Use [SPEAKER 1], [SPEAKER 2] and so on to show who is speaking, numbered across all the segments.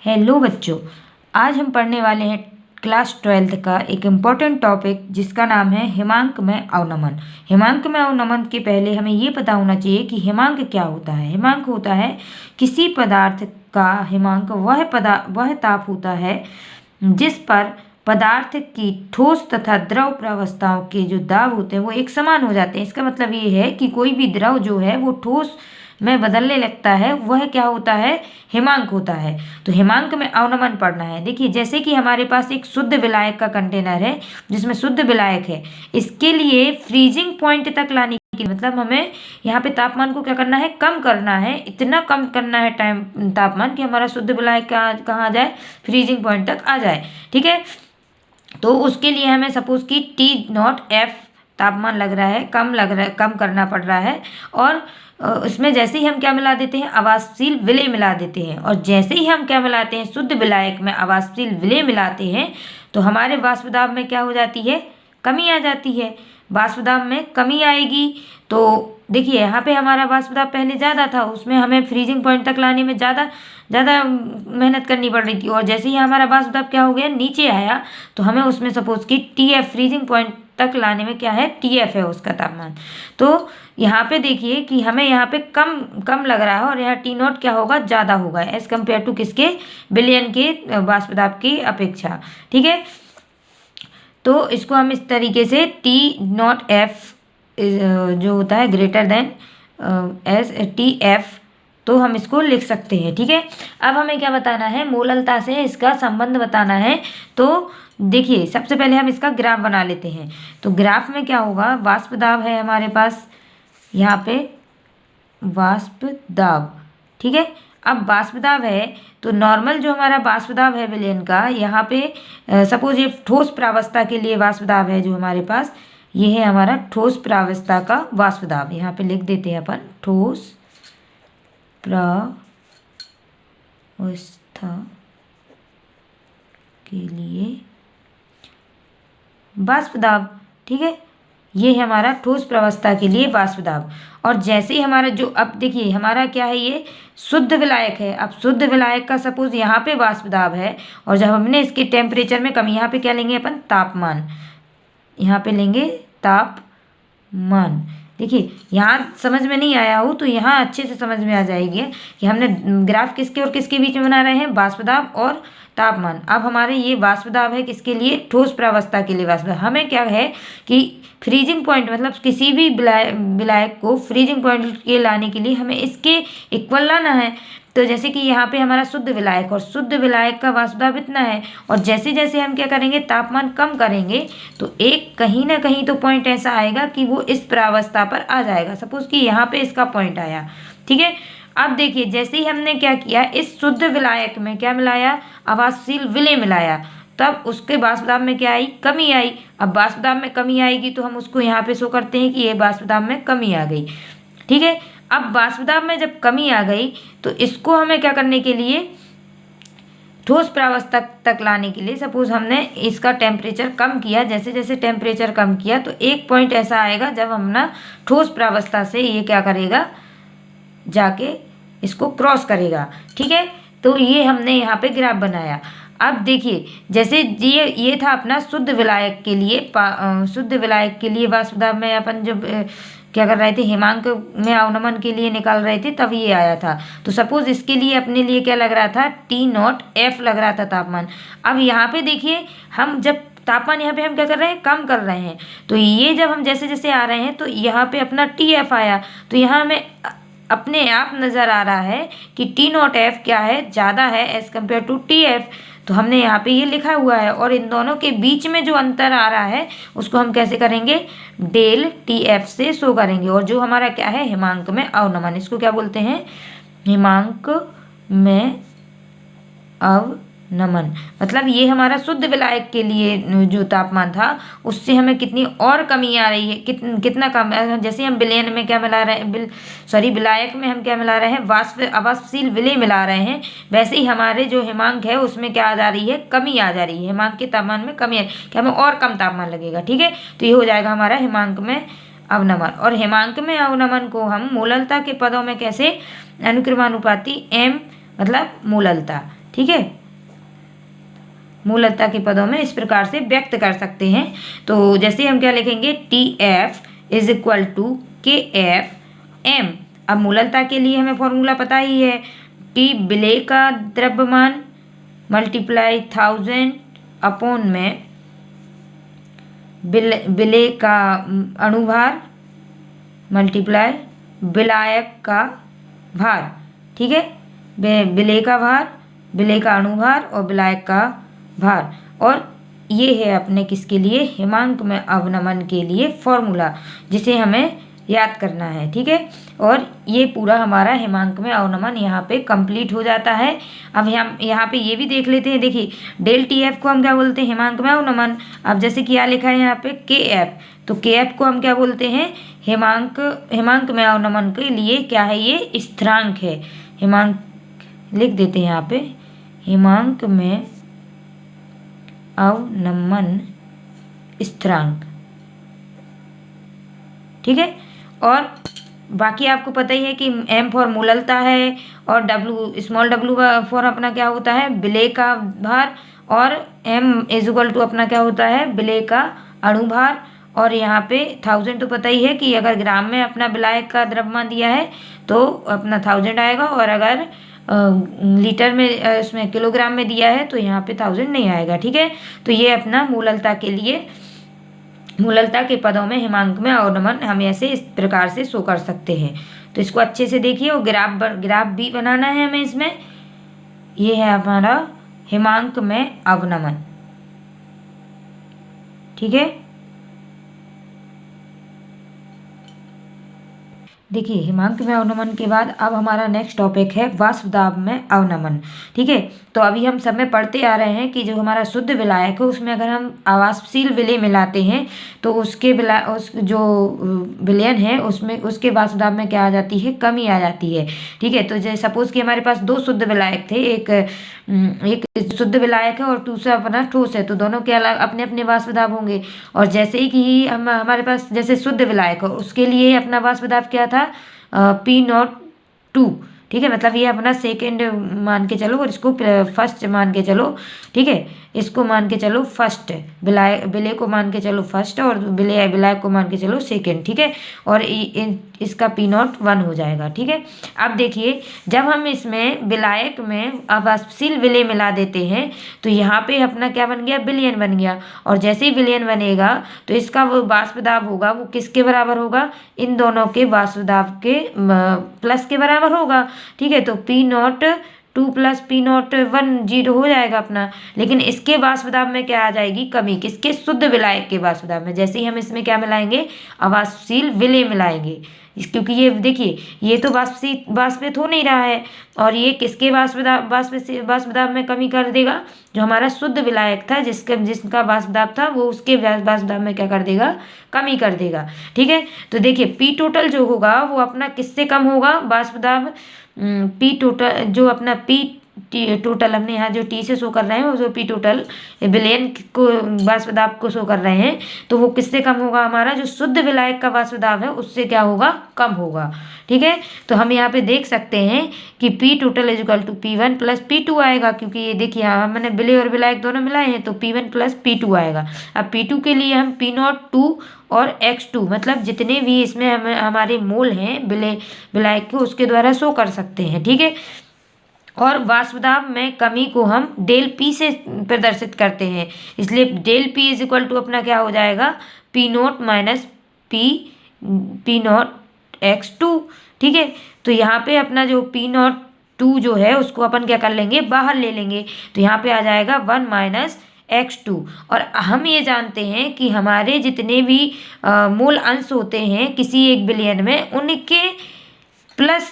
[SPEAKER 1] Hello बच्चों, आज हम पढ़ने वाले हैं क्लास 12th का एक इम्पॉर्टेंट टॉपिक जिसका नाम है हिमांक में अवनमन। हिमांक में अवनमन के पहले हमें ये पता होना चाहिए कि हिमांक क्या होता है। हिमांक होता है किसी पदार्थ का हिमांक वह ताप होता है जिस पर पदार्थ की ठोस तथा द्रव प्रावस्थाओं के जो दाब होते हैं वो एक समान हो जाते हैं। इसका मतलब ये है कि कोई भी द्रव जो है वो ठोस में बदलने लगता है, वह क्या होता है, हिमांक होता है। तो हिमांक में अवनमन पढ़ना है। देखिए, जैसे कि हमारे पास एक शुद्ध विलायक का कंटेनर है जिसमें शुद्ध विलायक है, इसके लिए फ्रीजिंग पॉइंट तक लाने की मतलब हमें यहाँ पे तापमान को क्या करना है, कम करना है। इतना कम करना है तापमान कि हमारा शुद्ध विलायक कहाँ आ जाए, फ्रीजिंग पॉइंट तक आ जाए। ठीक है, तो उसके लिए हमें सपोज कि T0F तापमान लग रहा है, कम करना पड़ रहा है। और उसमें जैसे ही हम क्या मिला देते हैं, अवाष्पशील विलेय मिला देते हैं। और जैसे ही हम क्या मिलाते हैं, शुद्ध विलायक में अवाष्पशील विलेय मिलाते हैं तो हमारे वाष्प दाब में क्या हो जाती है, कमी आ जाती है। वाष्प दाब में कमी आएगी तो देखिए यहाँ पे हमारा वाष्प दाब पहले ज़्यादा था, उसमें हमें फ्रीजिंग पॉइंट तक लाने में ज़्यादा मेहनत करनी पड़ रही थी। और जैसे ही हमारा वाष्प दाब क्या हो गया, नीचे आया, तो हमें उसमें सपोज कि TF फ्रीजिंग पॉइंट तक लाने में क्या है, TF है उसका तापमान। तो यहाँ पे देखिए कि हमें यहाँ पे कम लग रहा है और यहाँ T0 क्या होगा, ज़्यादा होगा एज कम्पेयर टू किसके, विलयन के वाष्प दाब की अपेक्षा। ठीक है, तो इसको हम इस तरीके से T0F जो होता है ग्रेटर देन एस TF, तो हम इसको लिख सकते हैं। ठीक है, अब हमें क्या बताना है, मोललता से इसका संबंध बताना है। तो देखिए, सबसे पहले हम इसका ग्राफ बना लेते हैं। तो ग्राफ में क्या होगा, वाष्प दाब है हमारे पास, यहाँ पे वाष्प दाब। ठीक है, अब वाष्प दाब है तो नॉर्मल जो हमारा वाष्प दाब है विलयन का, यहाँ पे सपोज ये ठोस प्रावस्था के लिए वाष्प दाब है जो हमारे पास, ये है हमारा ठोस प्रावस्था का वाष्प दाब। यहाँ पे लिख देते हैं अपन ठोस प्रावस्था के लिए वाष्प दाब। ठीक है, ये है हमारा ठोस प्रावस्था के लिए वाष्प दाब। और जैसे ही हमारा जो, अब देखिए हमारा क्या है, ये शुद्ध विलायक है। अब शुद्ध विलायक का सपोज यहाँ पे वाष्प दाब है और जब हमने इसके टेम्परेचर में कमी, यहाँ पे क्या लेंगे अपन, तापमान, यहाँ पे लेंगे तापमान। देखिए यहाँ समझ में नहीं आया हो तो यहाँ अच्छे से समझ में आ जाएगी कि हमने ग्राफ किसके और किसके बीच में बना रहे हैं, वाष्प दाब और तापमान। अब हमारे ये वाष्प दाब है किसके लिए, ठोस प्रावस्था के लिए वाष्प दाब। हमें क्या है कि फ्रीजिंग पॉइंट मतलब किसी भी विलायक को फ्रीजिंग पॉइंट के लाने के लिए हमें इसके इक्वल लाना है। तो जैसे कि यहाँ पे हमारा शुद्ध विलायक और शुद्ध विलायक का वाष्प दाब इतना है, और जैसे जैसे हम क्या करेंगे, तापमान कम करेंगे तो एक कहीं ना कहीं तो पॉइंट ऐसा आएगा कि वो इस प्रावस्था पर आ जाएगा। सपोज कि यहाँ पे इसका पॉइंट आया। ठीक है, अब देखिए जैसे ही हमने क्या किया, इस शुद्ध विलायक में क्या मिलाया, अवाष्पशील विलेय मिलाया, तब उसके वाष्प दाब में क्या आई, कमी आई। अब वाष्प दाब में कमी आएगी तो हम उसको यहाँ पे शो करते हैं कि ये वाष्प दाब में कमी आ गई। ठीक है, अब वाष्प दाब में जब कमी आ गई तो इसको हमें क्या करने के लिए, ठोस प्रावस्था तक लाने के लिए सपोज हमने इसका टेम्परेचर कम किया। जैसे जैसे टेम्परेचर कम किया तो एक पॉइंट ऐसा आएगा जब हम ना ठोस प्रावस्था से ये क्या करेगा, जाके इसको क्रॉस करेगा। ठीक है, तो ये हमने यहाँ पे ग्राफ बनाया। अब देखिए जैसे ये था अपना शुद्ध विलायक के लिए, शुद्ध विलायक के लिए वाष्प दाब में अपन जब क्या कर रहे थे, हिमांक में अवनमन के लिए निकाल रहे थे, तब ये आया था। तो सपोज इसके लिए अपने लिए क्या लग रहा था, T0F लग रहा था तापमान। अब यहाँ पे देखिए हम जब तापमान यहाँ पे हम क्या कर रहे हैं, कम कर रहे हैं, तो ये जब हम जैसे जैसे आ रहे हैं तो यहाँ पे अपना TF आया, तो यहाँ हमें अपने आप नज़र आ रहा है कि T0F क्या है, ज़्यादा है एज कम्पेयर टू TF। तो हमने यहाँ पे ये लिखा हुआ है, और इन दोनों के बीच में जो अंतर आ रहा है उसको हम कैसे करेंगे, डेल TF से शो करेंगे। और जो हमारा क्या है, हिमांक में अवनमन, इसको क्या बोलते हैं, हिमांक में अवनमन। मतलब ये हमारा शुद्ध विलायक के लिए जो तापमान था उससे हमें कितनी और कमी आ रही है, कितना कम। जैसे हम विलयन में क्या मिला रहे हैं, विलायक में हम क्या मिला रहे हैं, अवाष्पशील विलेय मिला रहे हैं, वैसे ही हमारे जो हिमांक है उसमें क्या आ जा रही है, कमी आ जा रही है। हिमांक के तापमान में कमी है कि हमें और कम तापमान लगेगा। ठीक है, तो ये हो जाएगा हमारा हिमांक में अवनमन। और हिमांक में अवनमन को हम मोललता के पदों में कैसे, अनुक्रमानुपाती M मतलब मोललता, ठीक है, मूलतः के पदों में इस प्रकार से व्यक्त कर सकते हैं। तो जैसे हम क्या लिखेंगे, TF is equal to KF m। अब मूलतः के लिए हमें फॉर्मूला पता ही है कि विलेय का द्रव्यमान मल्टीप्लाई 1000 अपॉन में विलेय का अणुभार मल्टीप्लाई विलायक का भार। ठीक है, विलेय का भार, विलेय का अणुभार और विलायक का भार। और ये है अपने किसके लिए, हिमांक में अवनमन के लिए फॉर्मूला, जिसे हमें याद करना है। ठीक है, और ये पूरा हमारा हिमांक में अवनमन यहाँ पे कंप्लीट हो जाता है। अब हम यहाँ पे ये भी देख लेते हैं। देखिए, डेल TF को हम क्या बोलते हैं, हिमांक में अवनमन। अब जैसे क्या लिखा है यहाँ पे KF, तो KF को हम क्या बोलते हैं, हिमांक में अवनमन के लिए क्या है, ये स्थिरांक है। हिमांक लिख देते हैं यहाँ पे, हिमांक में अवनमन स्थिरांक। ठीक है, और बाकी आपको पता ही है कि M फॉर मूललता है और W स्मॉल w फॉर अपना क्या होता है, विलेय का भार, और M इज इक्वल टू अपना क्या होता है, विलेय का अणुभार। और यहाँ पे 1000 तो पता ही है कि अगर ग्राम में अपना विलायक का द्रव्यमान दिया है तो अपना 1000 आएगा, और अगर लीटर में उसमें किलोग्राम में दिया है तो यहाँ पे 1000 नहीं आएगा। ठीक है, तो ये अपना मूललता के लिए, मूललता के पदों में हिमांक में अवनमन हम ऐसे इस प्रकार से शो कर सकते हैं। तो इसको अच्छे से देखिए, और ग्राफ भी बनाना है हमें इसमें। ये है हमारा हिमांक में अवनमन। ठीक है, देखिए, हिमांक में अवनमन के बाद अब हमारा नेक्स्ट टॉपिक है वाष्प दाब में अवनमन। ठीक है, तो अभी हम सब में पढ़ते आ रहे हैं कि जो हमारा शुद्ध विलायक है उसमें अगर हम अवाष्पशील विलेय मिलाते हैं तो उसके उस जो विलयन है उसमें उसके वाष्प दाब में क्या आ जाती है, कमी आ जाती है। ठीक है, तो जैसे सपोज कि हमारे पास दो शुद्ध विलायक थे, एक शुद्ध विलायक है और दूसरा अपना ठोस है, तो दोनों के अलग अपने अपने वाष्प दाब होंगे। और जैसे ही कि हमारे पास जैसे शुद्ध विलायक है उसके लिए अपना वाष्प दाब क्या था, P02। ठीक है, मतलब ये अपना सेकेंड मान के चलो और इसको फर्स्ट मान के चलो। ठीक है, इसको मान के चलो फर्स्ट, विलय को मान के चलो फर्स्ट, और विलायक को मान के चलो सेकेंड। ठीक है, और इसका P01 हो जाएगा। ठीक है, अब देखिए, जब हम इसमें विलायक में अवाष्पशील विलेय मिला देते हैं तो यहाँ पे अपना क्या बन गया, विलयन बन गया। और जैसे ही विलयन बनेगा तो इसका वो वाष्प दाब होगा वो किसके बराबर होगा, इन दोनों के वाष्प दाब के प्लस के बराबर होगा। ठीक है, तो P02 प्लस P01 0 हो जाएगा अपना। लेकिन इसके वाष्प दाब में क्या आ जाएगी, कमी, किसके, शुद्ध विलायक के वाष्प दाब में। जैसे ही हम इसमें क्या मिलाएंगे, अवाष्पशील विलेय मिलाएंगे, क्योंकि ये देखिए ये तो वाष्पित हो नहीं रहा है, और ये किसके वाष्प दाब में कमी कर देगा, जो हमारा शुद्ध विलायक था जिसका वाष्प दाब था वो उसके वाष्प दाब में क्या कर देगा, कमी कर देगा। ठीक है, तो देखिए P टोटल जो होगा वो अपना किससे कम होगा, वाष्प दाब P टोटल जो अपना P टोटल हमने यहाँ जो T से शो कर रहे हैं वो जो P टोटल विलयन को वाष्प दाब को शो कर रहे हैं, तो वो किससे कम होगा, हमारा जो शुद्ध विलायक का वाष्प दाब है उससे क्या होगा, कम होगा। ठीक है, तो हम यहाँ पे देख सकते हैं कि P total is equal to P1 plus P2 आएगा, क्योंकि ये देखिए हमने विलेय और विलायक दोनों मिलाए हैं तो P1 प्लस P2 आएगा। अब P2 के लिए हम P02 और X2 मतलब जितने भी इसमें हमारे मोल हैं विलायक के उसके द्वारा शो कर सकते हैं। ठीक है, और वाष्प दाब में कमी को हम डेल P से प्रदर्शित करते हैं, इसलिए del P is equal to अपना क्या हो जाएगा, P0 माइनस P0 X2। ठीक है, तो यहाँ पे अपना जो P02 जो है उसको अपन क्या कर लेंगे, बाहर ले लेंगे, तो यहाँ पे आ जाएगा 1 माइनस X2। और हम ये जानते हैं कि हमारे जितने भी मूल अंश होते हैं किसी एक विलयन में, उनके प्लस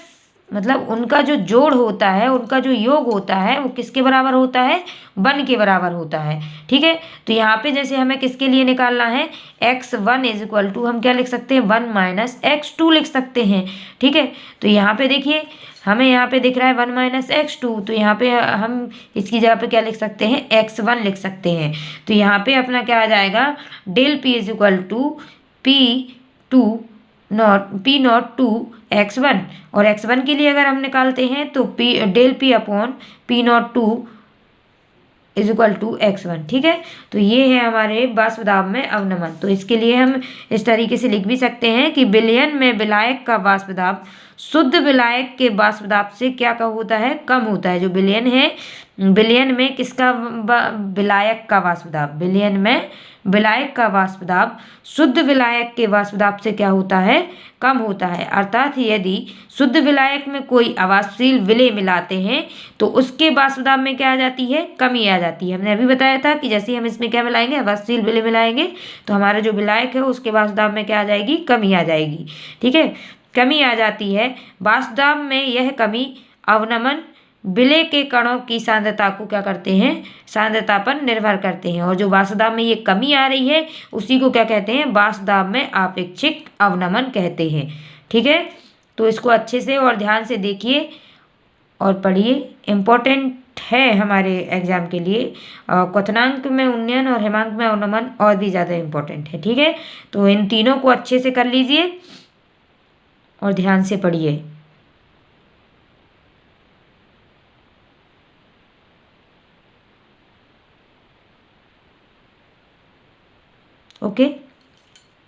[SPEAKER 1] मतलब उनका जो जोड़ होता है, उनका जो योग होता है वो किसके बराबर होता है, 1 के बराबर होता है। ठीक है, तो यहाँ पे जैसे हमें किसके लिए निकालना है, x1 इज इक्वल टू हम क्या लिख सकते हैं, 1 माइनस X2 लिख सकते हैं। ठीक है, तो यहाँ पे देखिए हमें यहाँ पे दिख रहा है 1 माइनस X2, तो यहाँ पे हम इसकी जगह पे क्या लिख सकते हैं, x1 लिख सकते हैं। तो यहाँ पे अपना क्या आ जाएगा, del P is equal to P2 P naught to x1, और x1 के लिए अगर हम निकालते हैं तो del P upon P naught two is equal to x1। ठीक है, तो ये है हमारे वाष्प दाब में अवनमन। तो इसके लिए हम इस तरीके से लिख भी सकते हैं कि विलयन में विलायक का वाष्प दाब शुद्ध विलायक के वाष्प दाब से क्या का होता है, कम होता है। जो विलयन है, विलयन में किसका विलायक का वाष्प दाब, विलयन में विलायक का वाष्प दाब शुद्ध विलायक के वाष्प दाब से क्या होता है, कम होता है। अर्थात यदि शुद्ध विलायक में कोई अवाष्पशील विलेय मिलाते हैं तो उसके वाष्प दाब में क्या आ जाती है, कमी आ जाती है। हमने अभी बताया था कि जैसे हम इसमें क्या मिलाएंगे, अवाष्पशील विलेय मिलाएंगे तो हमारा जो विलायक है उसके वाष्प दाब में क्या आ जाएगी, कमी आ जाएगी। ठीक है, कमी आ जाती है। वाष्प दाब में यह कमी अवनमन विलेय के कणों की सांद्रता को क्या करते हैं, सांद्रता पर निर्भर करते हैं। और जो वाष्प दाब में ये कमी आ रही है उसी को क्या कहते हैं, वाष्प दाब में आपेक्षिक अवनमन कहते हैं। ठीक है, तो इसको अच्छे से और ध्यान से देखिए और पढ़िए, इम्पोर्टेंट है हमारे एग्जाम के लिए। क्वथनांक में उन्नयन और हिमांक में अवनमन और भी ज़्यादा इम्पोर्टेंट है। ठीक है, तो इन तीनों को अच्छे से कर लीजिए और ध्यान से पढ़िए। ओके।